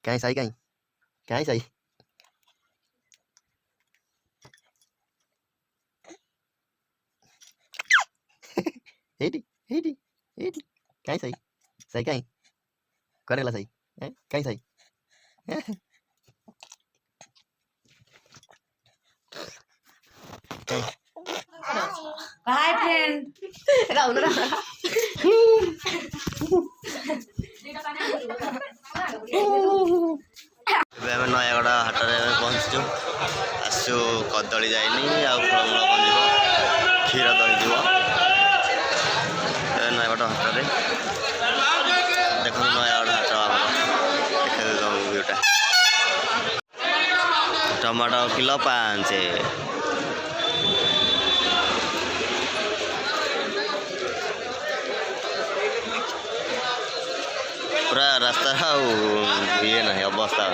कहीं सही कहीं कहीं सही हेडी हेडी हेडी कहीं सही सही कहीं करेला सही कहीं सही हाय फ्रेंड राहुल ଏବେ ଆମେ ନୟାଗଡ଼ ହାଟରେ ପହଞ୍ଚିଛୁ ଆସୁ କଦଳୀ ଯାଇନି ଆଉ ଫଳମୂଳ କ'ଣ ଯିବ କ୍ଷୀର ଦହି ଯିବ ନୟାଗଡ଼ ହାଟରେ ଦେଖନ୍ତୁ ନୟାଗଡ଼ ହାଟ ଆମର ଦେଖେଇଦେବି ତୁମକୁ ଭିୟୁଟା ଟମାଟୋ କିଲୋ 5 पूरा रास्ता ये ना अवस्था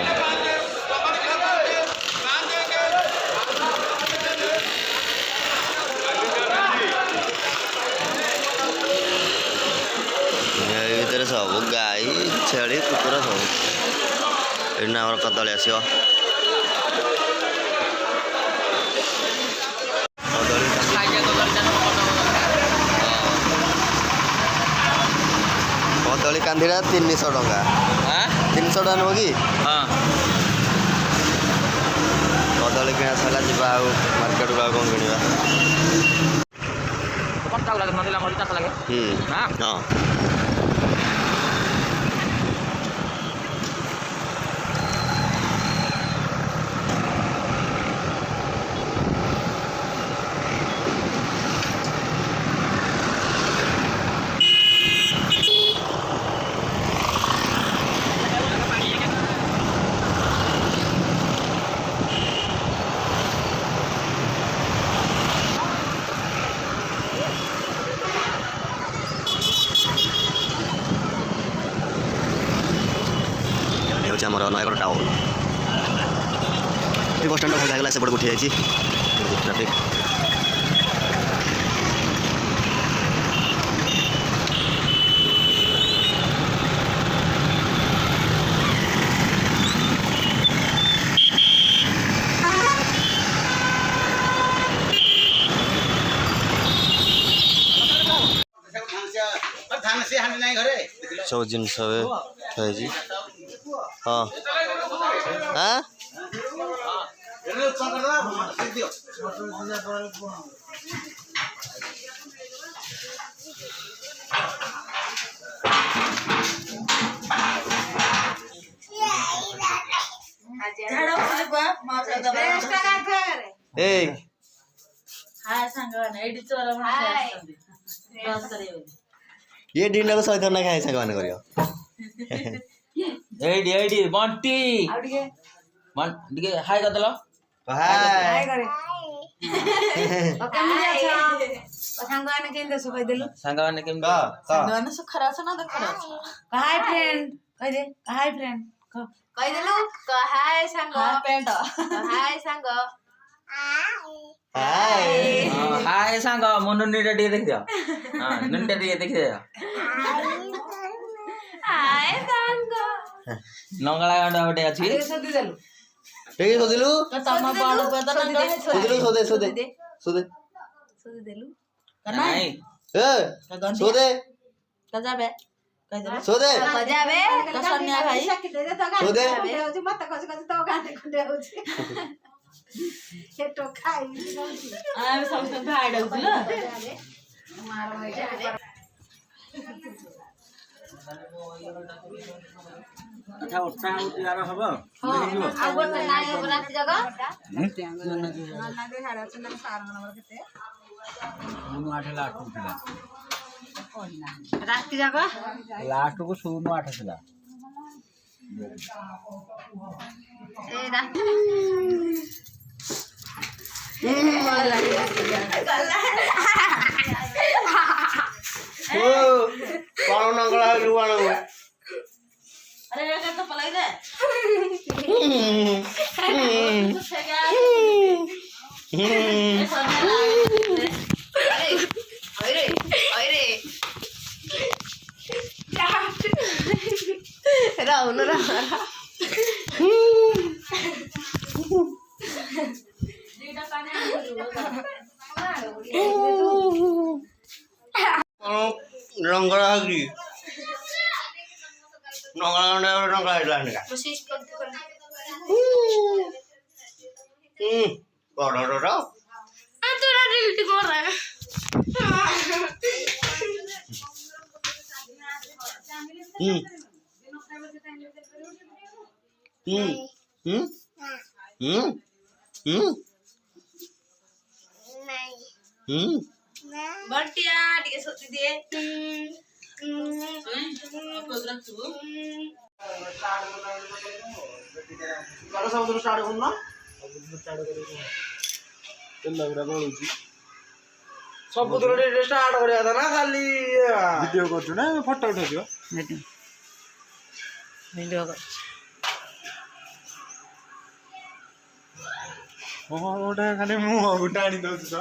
भर सब गाई छेली कुकुर सब ये कदली आस कदली कांदीरा 300 टंका 300 टका नुह कि कदली किना सारा जी मार्केट को कौन किणवा हाँ आमर नयगढ़ टाउन बस स्टाण भागला सेपट उठी जाइए ट्राफिक सब जिनस हाँ हाँ ये दिन को सही ना खाए सागवान करियो एडी बंटी हाय कर दलो हाय ओके मुझे अच्छा सांगवाने केंद्र सो कह देलु सांगवाने केम सांगवाने सो खरा छ ना देख खरा हाय फ्रेंड कह दे हाय फ्रेंड कह देलु हाय सांग पेंट हाय सांग हाय सांग मन नीटा टे देख दियो हां नीटा टे देख दियो हाय सांग नंगला गंडा बटे अछि सदी देलु ठीक सोदिलु तम बाळू पदन सोदिलु सोदे देलु नहीं ए सोदे कजाबे कह दे सोदे कजाबे कसन्या भाई सोदे मत कस कस तो गाने खुंडे होची हे तो खाई आ सब भाई डउल मार भाई अच्छा उठा यार हबो अब नाई रात जगह ना दे हारा चंदन सार नंबर केते 8 लाख उठला रात जगह लास्ट को 08 थिला ए रात ओ कौन नंगला लुवानो अरे ये तो पलाई दे राहुल ନଙ୍ଗା ହେଇଲାନି କା ବଡ बटिया टिके सोची दिए ସବୁଥିରେ ଟିକେ ଷ୍ଟାର୍ଟ କରିବା କଥା ନା ଖାଲି ଭିଡ଼ିଓ କରୁଛୁ ନା ଫଟୋ ଉଠାଉଛୁ? वीडियो कर ହଁ ଗୋଟେ ଖାଲି ମୁହଁ ଗୋଟେ ଆଣି ଦଉଛୁ ତ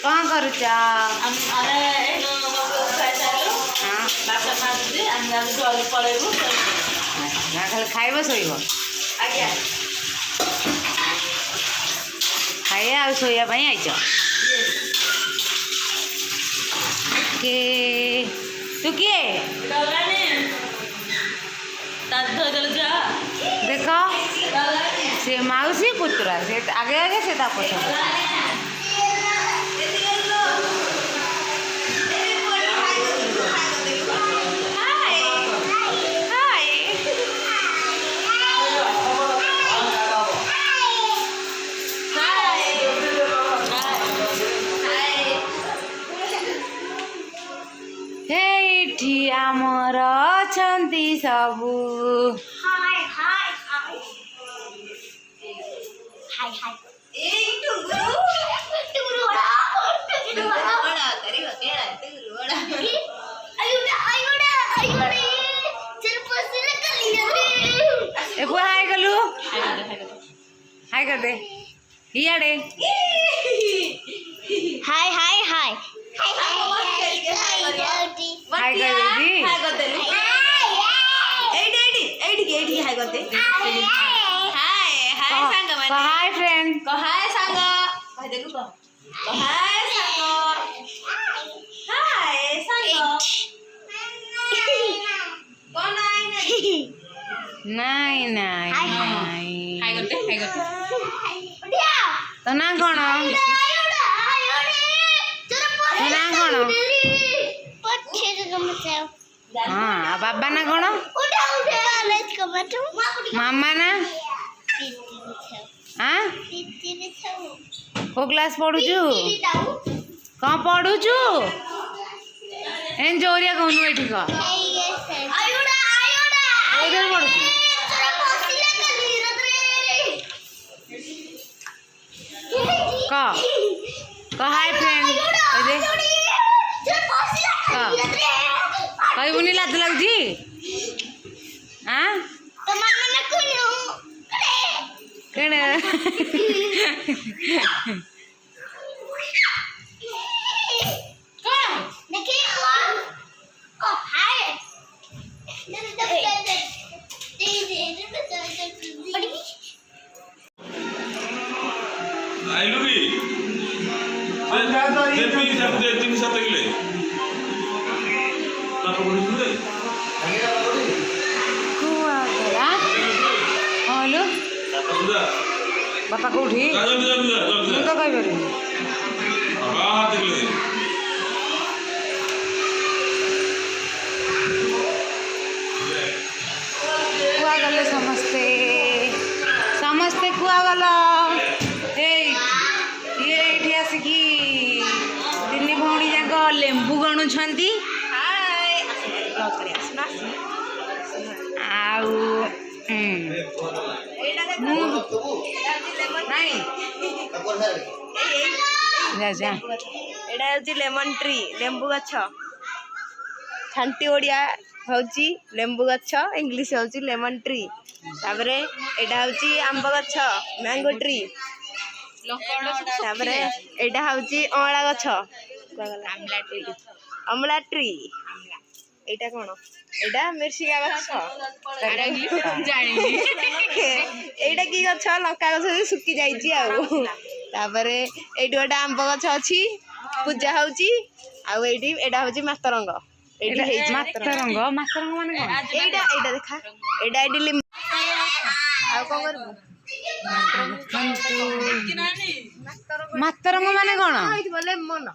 कौन करूचा अरे एनो खाइ सारो हां बाटा मारदी हम जान जल पळेबो ना खाली खाइबो सोइबो आज्ञा खाइया आ सोइया पई आइचो के तू के डलानी ताद धरल जा देखो से माउसी पुत्रा से आगे आगे से ता पछो आमर अछंती सबु हाय हाय हाय हाय हाय ए टुगुरु बड़ा करी बकेड़ा टुगुरु बड़ा आयुड़ा चल पसले कलिया रे ए को हाय गलु हाय कर दे इयाडे हाय हाय हाय हाय कर दीदी हाय कर दे एडी हाय कर दे हाय हाय संग माने हाय फ्रेंड को हाय संग कह दे को हाय संग हाय संग कोन आई नहीं नहीं हाय कर दे तो ना कोन हाँ बाबा ना कौन मामा ना हाँ को क्लास पढ़ुचु कौन पढ़ुचु एन जोरिया कहनु एठी का इधर पढ़ुचु क हाय फ्रेंड दे कहबुनी लाज लगुची हाँ तो मामा ना कोनु केने कोन देखि ओ हाय आइलु की दे 3-7 किलो ताको बोलुले कुआ गला हेलो बापा कोठी मैं तो कहि बरी हां देखले कुआ गले समस्ते समस्ते कुआ गला ए ये एठी आसिकी दिनी भौणी जाक लेंबू गणु छंती आउ लेमन ट्री लेंबू गछ छांटी ओडिया हूँ लेंबू गछ इंग्लिश हूँ लेमन ट्री तापर एटा हूँ आंब गछ मैंगो ट्री तापर एटा हूँ अमला गछ अमला ट्री এইটা কোন এইটা মির্শিকা গଛ এইটা কি গଛ ଲଙ୍କା ଗଛ ଶୁଖି ଯାଇଛି ଆଉ ତାପରେ ଏଇଠି ଗୋଟେ ଆମ୍ବ ଗଛ ଅଛି ପୂଜା ହଉଛି ଆଉ ଏଇଠି ଏଇଟା ହଉଛି ମାତରଙ୍ଗ ଏଇଠି ହେଇଛି ମାତରଙ୍ଗ ମାନେ କଣ? ଏଇଟା ଏଇଟା ଦେଖା ଏଇଟା ଏଇଠି ଲିମ୍ବ ଆଉ କଣ କରିବୁ ମାତରଙ୍ଗ ମାନେ କଣ? ଲେମନ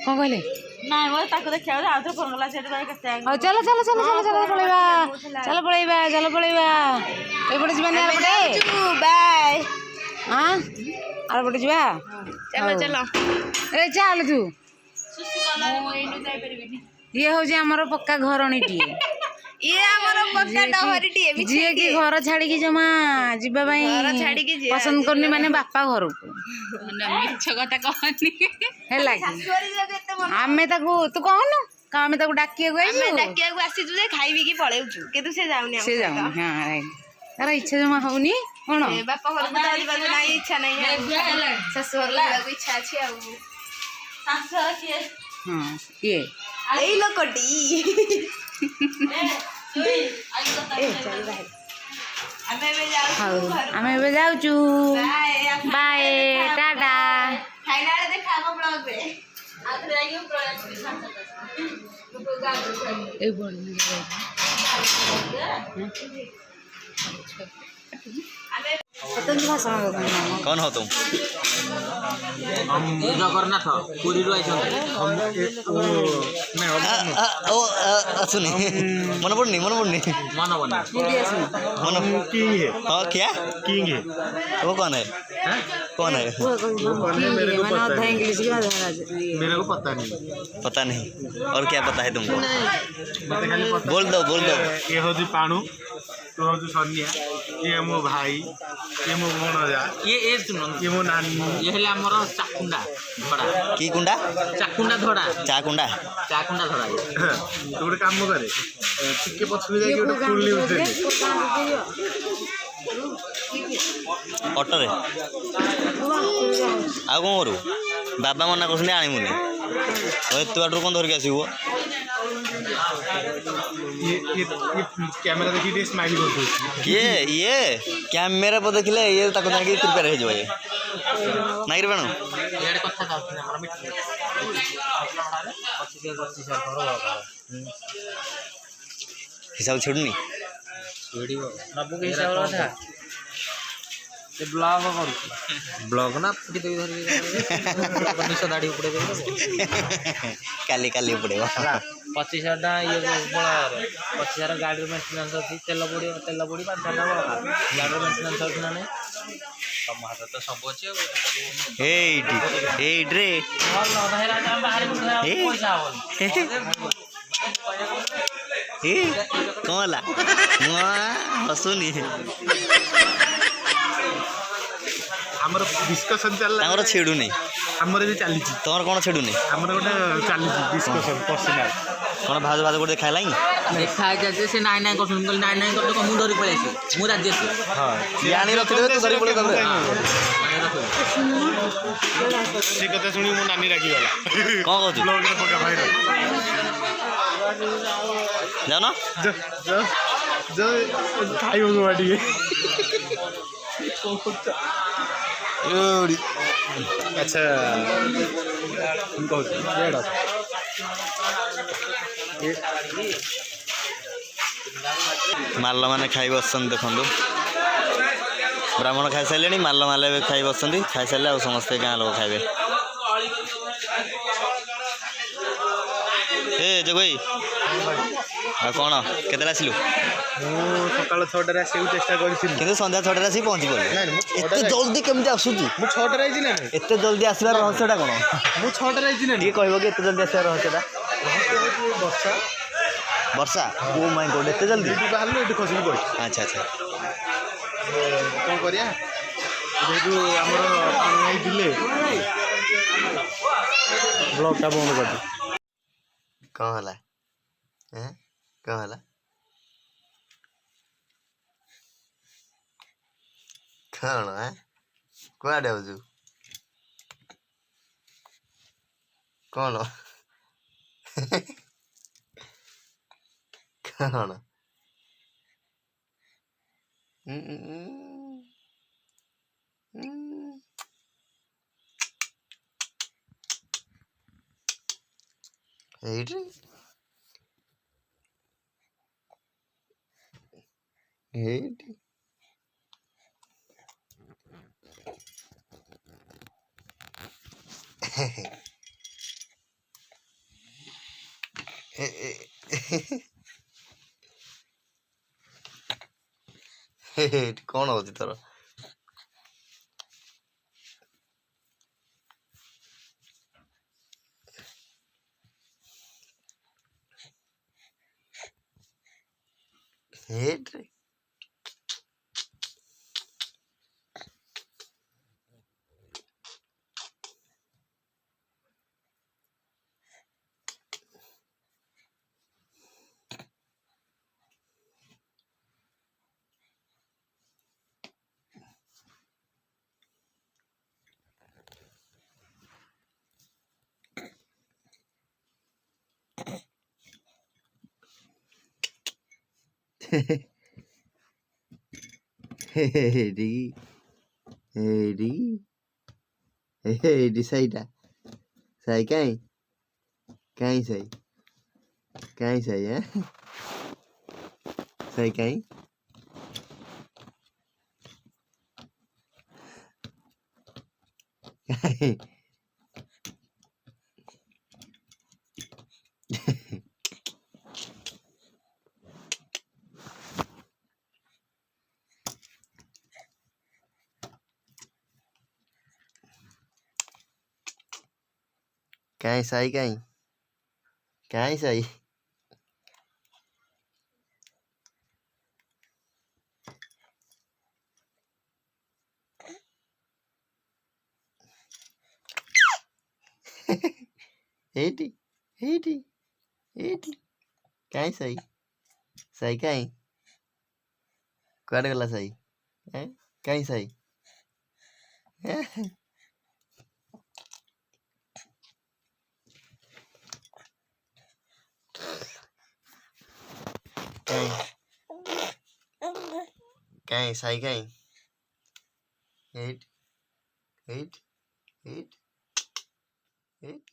କଣ କହିଲେ? ନାଇଁ ମ ତାକୁ ଦେଖିବାକୁ ଆଉ ଥରେ ଫୋନ କଲା ସେଠି ରହି କେତେ ହଉ ଚାଲ ପଳେଇବା ଏଇପଟେ ଯିବାନି ଆରପଟେ ବାଏ ହଁ ଆରପଟେ ଯିବା ଚାଲ ଚାଲ ଏ ଚାଲ ତୁ ମୁଁ ଏଇନୁ ଯାଇପାରିବିନି ଇଏ ହଉଛି ଆମର ପକ୍କା ଘରଣୀଟିଏ ଇଏ ଆମର ପକ୍କା ଡହରିଟିଏ ଯିଏ କି ଘର ଛାଡିକି ଜମା ଯିବା ପାଇଁ ଘର ଛାଡିକି ପସନ୍ଦ କରୁନି ମାନେ ବାପା ଘରକୁ ମିଛ କଥା କହନି ହେଲା କି ଆମେ ତାକୁ ତୁ କହୁନୁ ଆମେ ତାକୁ ଡାକିବାକୁ ଆମେ ଆଇଛୁ ଡାକିବାକୁ ଆସିଛୁ ଯେ ଖାଇବି କି ପଳେଇଛୁ କିନ୍ତୁ ସେ ଯାଉନି ଆମ ସେ ସହିତ। ଯାଉନି ହଁ right। ତାର ଇଚ୍ଛା ଜମା ହଉନି କଣ ଏ ବାପା ଘରକୁ ତ ଯିବାକୁ ନାହିଁ ଇଚ୍ଛା ନାହିଁ ଆଉ। ଶାଶୁ ଘରକୁ ଯିବାକୁ ଇଚ୍ଛା ଅଛି ଆଉ ଶାଶୁଘର କିଏ ହଁ କିଏ ଏଇ ଲୋକଟି ଆମେ ଏବେ ଯାଉଛୁ ହଉ ଘରକୁ। ଆମେ ଏବେ ଯାଉଛୁ ବାଏ ବାଏ ଟାଟା ଖାଇଲା ବେଳେ ଦେଖା ହବ ବ୍ଲଗରେ ଆଉ ଥରେ ଯାଇକି ପଳେଇ ଆସିବି कौन हो तुम ଜଗନ୍ନାଥ ପୁରୀରୁ ଆଇଛନ୍ତି सुनी मन पड़नी ମନ ବନି मन किंग है हाँ क्या किंग है वो कौन है कौन है मेरे को पता है इंग्लिश की मेरे को पता नहीं पता नहीं और क्या पता है तुमको मत खाली पता बोल दो ये हूँ पाणु तू हूँ सनिया ये मो भाई ये मो भणजा ये मो नानी ଇଏ ହେଲେ ଆମର ଚାକୁଣ୍ଡା ଧଡ଼ା की कुंडा ଚାକୁଣ୍ଡା ଧଡ଼ା चा कुंडा ଚାକୁଣ୍ଡା ଧଡ଼ା ତୁ ଗୋଟେ କାମ କରେ ଟିକେ ପଛକୁ ଯାଇକି ଗୋଟେ ଫୁଲ ନ୍ୟୁଜ୍ ଦେ ଅଟୋ ରେ ଆଉ କ'ଣ କରୁ ବାବା ମନା କରୁଛନ୍ତି ଆଣିବୁନି ଏତେ ବାଟରୁ କ'ଣ ଧରିକି ଆସିବୁ ये कैमरा देखिए ଟିକେ ସ୍ମାଇଲ୍ କରିଦଉଛି କିଏ ଇଏ କ୍ୟାମେରା ପରେ ଦେଖିଲେ ଇଏ ତାକୁ ଯାଇକି ପ୍ରିପେୟାର ହେଇଯିବ ଇଏ ନାଇଁରେ ବାଣୁ ଇଆଡ଼େ କଥା ଯାଉଛନ୍ତି ଆମର ମିଟିଂ ହିସାବ ଛିଡ଼ୁନି ନବୁକୁ ହିସାବ କଥା ସେ ବ୍ଲଗ କରୁଛି ବ୍ଲଗ ନା ପିଟି ଦେବି ଧରିକି ନିଶ ଦାଢ଼ି ଉପଡ଼େଇ ଦେବି କାଲି କାଲି ପଡ଼ିବ 25,000 ଟଙ୍କା ଇଏ ବଳରେ 25,000 ଗାଡ଼ିର ମେଣ୍ଟେନାନ୍ସ ଅଛି ତେଲ ପଡ଼ି 5,000 ଟଙ୍କା ଗାଡ଼ିର ମେଣ୍ଟେନାନ୍ସ ଅଛି ନା ନାହିଁ ତମ ହାତରେ ତ ସବୁ ଅଛି ଆଉ ଏଇଠି ରେ ପଇସା ହବନି କ'ଣ ହେଲା ମୁଁ ହସୁନି ଆମର ଡିସ୍କସନ୍ ଚାଲିଲା ତାଙ୍କର ଛିଡ଼ୁନି ଆମର ବି ଚାଲିଛି ତମର କ'ଣ ଛିଡ଼ୁନି ଆମର ଗୋଟେ ଚାଲିଛି ଡିସ୍କସନ୍ ପର୍ସନାଲ କ'ଣ ଭାଉଜ ଗୋଟେ ଖାଇଲାଇଁ ଦେଖା ହେଇକି ଅଛି ସେ ନାଇଁ ନାଇଁ କରୁଛନ୍ତି କହିଲି ନାଇଁ ନାଇଁ କରୁଛ ମୁଁ ଧରି ପଳେଇ ଆସିବି ମୁଁ ରାଜି ଆସିବି ହଁ ଇଏ ଆଣି ରଖିଦେବେ ତୁ ଧରି ପଳେଇ ତାପରେ ସେ କଥା ଶୁଣି ମୋ ନାନୀ ରାଗିଗଲା କ'ଣ କହୁଛୁ ବ୍ଲଗ୍ରେ ପକା ଭାଇର ଯାଉନ ଖାଇବ ନୂଆ ଟିକେ ଆଚ୍ଛା ମୁଁ କହୁଛି ମାଲ ମାନେ ଖାଇ ବସୁଛନ୍ତି ଦେଖନ୍ତୁ ବ୍ରାହ୍ମଣ ଖାଇସାରିଲେଣି ମାଲ ମାଲେ ଏବେ ଖାଇ ବସୁଛନ୍ତି ଖାଇସାରିଲେ ଆଉ ସମସ୍ତେ ଗାଁ ଲୋକ ଖାଇବେ ଏ ଜଗ ଭାଇ ଆଉ କ'ଣ କେତେବେଳେ ଆସିଲୁ ମୁଁ ସକାଳ 6ଟାରେ ଆସିବାକୁ ଚେଷ୍ଟା କରିଥିଲି କିନ୍ତୁ ସନ୍ଧ୍ୟା 6ଟାରେ ଆସିକି ପହଞ୍ଚି ପଡ଼ିଲି ଏତେ ଜଲ୍ଦି କେମିତି ଆସୁଛୁ ମୁଁ 6ଟାରେ ଆଇଛି ନା ଏତେ ଜଲ୍ଦି ଆସିବାର ରହସ୍ୟଟା କ'ଣ ମୁଁ 6ଟାରେ ଆଇଛି ନା ଟିକେ କହିବ କି ଏତେ ଜଲ୍ଦି ଆସିବାର ରହସ୍ୟଟା ବର୍ଷା ବର୍ଷା ଓ ମାଇଁ ଗଡ୍ ଏତେ ଜଲ୍ଦି ଏଇଠି ବାହାରିଲୁ ଏଇଠି ଖସିକି ପଡ଼ିଛି ଆଚ୍ଛା ଆଚ୍ଛା କ'ଣ କରିବା ଯେହେତୁ ଆମର ଭାଇ ଥିଲେ ବ୍ଲଗ୍ଟା ବନ୍ଦ କରିଛି କ'ଣ ହେଲା କ'ଣ ହେଲା କ'ଣ କୁଆଡ଼େ ଯାଉଛୁ କ'ଣ କ'ଣ ଏଇଠି ଏଇଠି ଏଇଠି କ'ଣ ହଉଛି ତୋର ଏଇଠି ଏଇଠି ଏଇଠି ଏଇଠି ସେଇଟା ସାଇ କାଇଁ ସାଇ ସାଇ କାଇଁ କାଇଁ ସାଇ କାଇଁ ସାଇ ଏଇଠି ଏଇଠି ଏଇଠି କାଇଁ ସାଇ କାଇଁ କୁଆଡ଼େ ଗଲା ସାଇ କାଇଁ ସାଇ କାଇଁ ସାଇ କାଇଁ ଏଇଠି ଏଇଠି ଏଇଠି ଏଇଠି